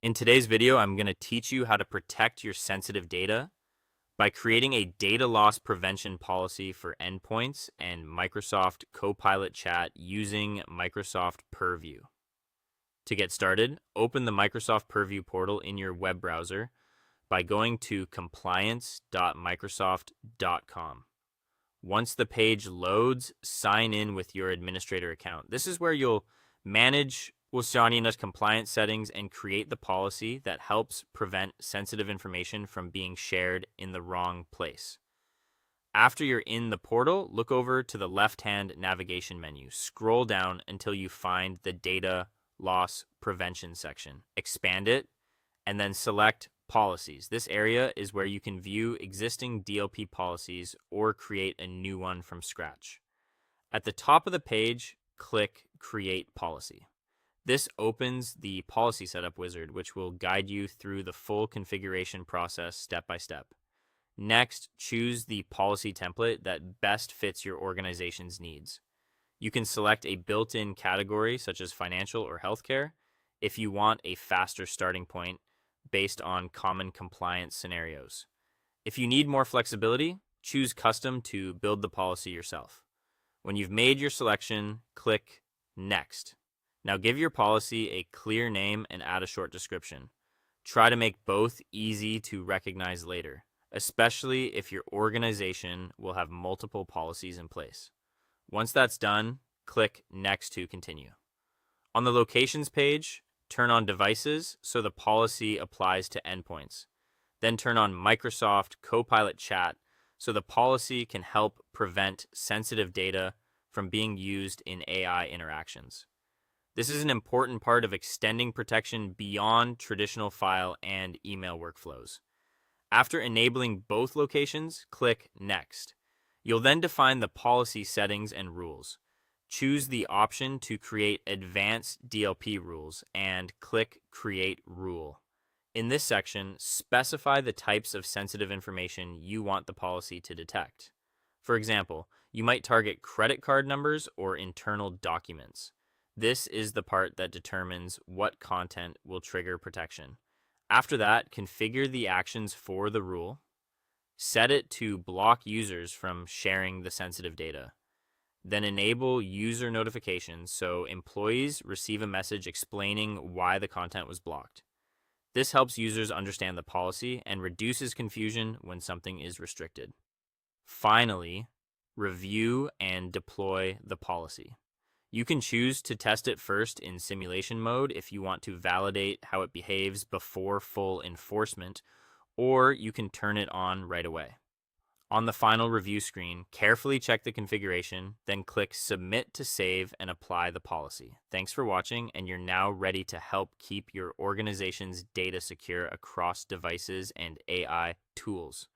In today's video, I'm going to teach you how to protect your sensitive data by creating a data loss prevention policy for endpoints and Microsoft Copilot Chat using Microsoft Purview. To get started, open the Microsoft Purview portal in your web browser by going to compliance.microsoft.com. Once the page loads, sign in with your administrator account. This is where you'll manage Oceania's compliance settings and create the policy that helps prevent sensitive information from being shared in the wrong place. After you're in the portal, look over to the left-hand navigation menu. Scroll down until you find the Data Loss Prevention section. Expand it, and then select Policies. This area is where you can view existing DLP policies or create a new one from scratch. At the top of the page, click Create Policy. This opens the policy setup wizard, which will guide you through the full configuration process step by step. Next, choose the policy template that best fits your organization's needs. You can select a built-in category such as financial or healthcare if you want a faster starting point based on common compliance scenarios. If you need more flexibility, choose custom to build the policy yourself. When you've made your selection, click Next. Now give your policy a clear name and add a short description. Try to make both easy to recognize later, especially if your organization will have multiple policies in place. Once that's done, click Next to continue. On the Locations page, turn on Devices so the policy applies to endpoints. Then turn on Microsoft Copilot Chat so the policy can help prevent sensitive data from being used in AI interactions. This is an important part of extending protection beyond traditional file and email workflows. After enabling both locations, click Next. You'll then define the policy settings and rules. Choose the option to create advanced DLP rules and click Create Rule. In this section, specify the types of sensitive information you want the policy to detect. For example, you might target credit card numbers or internal documents. This is the part that determines what content will trigger protection. After that, configure the actions for the rule. Set it to block users from sharing the sensitive data. Then enable user notifications so employees receive a message explaining why the content was blocked. This helps users understand the policy and reduces confusion when something is restricted. Finally, review and deploy the policy. You can choose to test it first in simulation mode if you want to validate how it behaves before full enforcement, or you can turn it on right away. On the final review screen, carefully check the configuration, then click Submit to save and apply the policy. Thanks for watching, and you're now ready to help keep your organization's data secure across devices and AI tools.